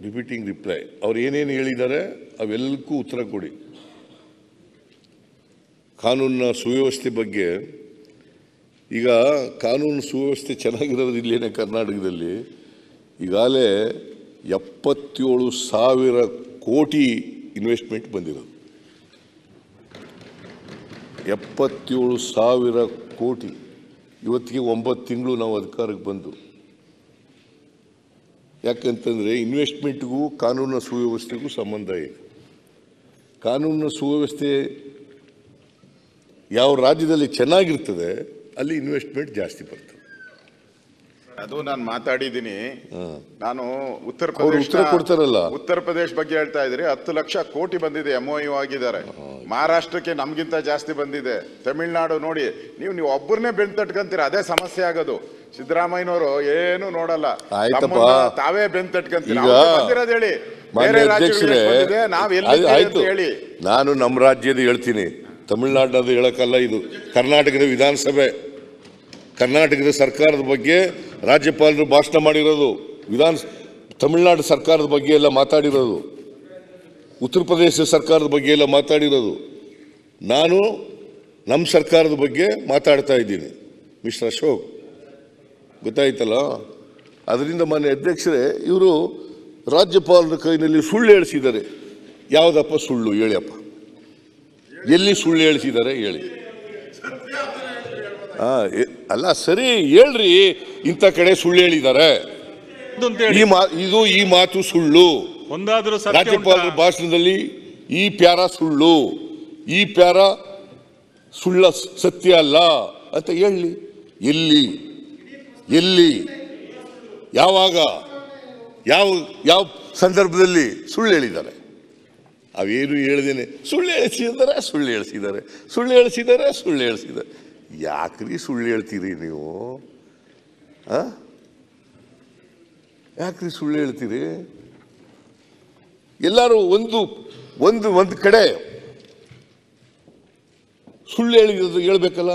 Repeating reply. ಅವ್ರು ಏನೇನು ಹೇಳಿದ್ದಾರೆ ಅವೆಲ್ಲಕ್ಕೂ ಉತ್ತರ ಕೊಡಿ. ಕಾನೂನಿನ ಸುವ್ಯವಸ್ಥೆ ಬಗ್ಗೆ, ಈಗ ಕಾನೂನು ಸುವ್ಯವಸ್ಥೆ ಚೆನ್ನಾಗಿರೋದು ಇಲ್ಲೇನೆ ಕರ್ನಾಟಕದಲ್ಲಿ. ಈಗಾಗಲೇ 77,000 ಕೋಟಿ ಇನ್ವೆಸ್ಟ್ಮೆಂಟ್ ಬಂದಿರೋದು. 77,000 ಕೋಟಿ. ಇವತ್ತಿಗೆ 9 ತಿಂಗಳು ನಾವು ಅಧಿಕಾರಕ್ಕೆ ಬಂದು. ಯಾಕಂತಂದರೆ ಇನ್ವೆಸ್ಟ್ಮೆಂಟ್ಗೂ ಕಾನೂನಿನ ಸುವ್ಯವಸ್ಥೆಗೂ ಸಂಬಂಧ ಇದೆ. ಕಾನೂನಿನ ಸುವ್ಯವಸ್ಥೆ ಯಾವ ರಾಜ್ಯದಲ್ಲಿ ಚೆನ್ನಾಗಿರ್ತದೆ ಅಲ್ಲಿ ಇನ್ವೆಸ್ಟ್ಮೆಂಟ್ ಜಾಸ್ತಿ ಬರ್ತದೆ. ಅದು ನಾನು ಮಾತಾಡಿದ್ದೀನಿ. ನಾನು ಉತ್ತರ ಪ್ರದೇಶ ಬಗ್ಗೆ ಹೇಳ್ತಾ ಇದ್ರಿ. 10 ಲಕ್ಷ ಕೋಟಿ ಬಂದಿದೆ, MOU ಆಗಿದ್ದಾರೆ. ಮಹಾರಾಷ್ಟ್ರಕ್ಕೆ ನಮ್ಗಿಂತ ಜಾಸ್ತಿ ಬಂದಿದೆ. ತಮಿಳ್ನಾಡು ನೋಡಿ, ನೀವು ಒಬ್ಬರನ್ನೇ ಬೆನ್ ತಟ್ಕೊಂತೀರ, ಅದೇ ಸಮಸ್ಯೆ ಆಗೋದು. ಸಿದ್ದರಾಮಯ್ಯನವರು ಏನು ನೋಡಲ್ಲ, ತಾವೇ ಬೆನ್ ತಟ್ಕೊಂತೀರ. ಹೇಳಿ ಬೇರೆ ರಾಜ್ಯಗಳಿಗೆ ಹೇಳಿ. ನಾನು ನಮ್ಮ ರಾಜ್ಯದ ಹೇಳ್ತೀನಿ, ತಮಿಳ್ನಾಡಿನದು ಹೇಳಕ್ಕಲ್ಲ. ಇದು ಕರ್ನಾಟಕದ ವಿಧಾನಸಭೆ, ಕರ್ನಾಟಕದ ಸರ್ಕಾರದ ಬಗ್ಗೆ ರಾಜ್ಯಪಾಲರು ಭಾಷಣ ಮಾಡಿರೋದು, ತಮಿಳುನಾಡು ಸರ್ಕಾರದ ಬಗ್ಗೆ ಎಲ್ಲ ಮಾತಾಡಿರೋದು, ಉತ್ತರ ಪ್ರದೇಶ ಸರ್ಕಾರದ ಬಗ್ಗೆ ಎಲ್ಲ ಮಾತಾಡಿರೋದು. ನಾನು ನಮ್ಮ ಸರ್ಕಾರದ ಬಗ್ಗೆ ಮಾತಾಡ್ತಾ ಇದ್ದೀನಿ. ಮಿಸ್ಟರ್ ಅಶೋಕ್, ಗೊತ್ತಾಯ್ತಲ್ಲ? ಅದರಿಂದ ಮಾನ್ಯ ಅಧ್ಯಕ್ಷರೇ, ಇವರು ರಾಜ್ಯಪಾಲರ ಕೈನಲ್ಲಿ ಸುಳ್ಳು ಹೇಳಿಸಿದ್ದಾರೆ. ಯಾವುದಪ್ಪ ಸುಳ್ಳು ಹೇಳಿಯಪ್ಪ? ಎಲ್ಲಿ ಸುಳ್ಳು ಹೇಳಿಸಿದ್ದಾರೆ ಹೇಳಿ. ಅಲ್ಲ ಸರಿ ಹೇಳ್ರಿ, ಇಂಥ ಕಡೆ ಸುಳ್ಳು ಹೇಳಿದ್ದಾರೆ, ಈ ಮಾತು ಸುಳ್ಳು. ರಾಜ್ಯಪಾಲರ ಭಾಷಣದಲ್ಲಿ ಈ ಪ್ಯಾರ ಸುಳ್ಳು, ಈ ಪ್ಯಾರ ಸುಳ್ಳ ಸತ್ಯ ಅಲ್ಲ ಅಂತ ಹೇಳಿ. ಎಲ್ಲಿ ಯಾವಾಗ ಯಾವ ಸಂದರ್ಭದಲ್ಲಿ ಸುಳ್ಳು ಹೇಳಿದ್ದಾರೆ? ಅವೇನು ಹೇಳ್ದೇನೆ ಸುಳ್ಳು ಹೇಳಿಸಿದ್ದಾರೆ. ಯಾಕ್ರಿ ಸುಳ್ಳು ಹೇಳ್ತೀರಿ ನೀವು? ಯಾಕ್ರಿ ಸುಳ್ಳು ಹೇಳ್ತೀರಿ? ಎಲ್ಲರೂ ಒಂದು ಕಡೆ ಸುಳ್ಳು ಹೇಳಿರೋದು ಹೇಳ್ಬೇಕಲ್ಲ.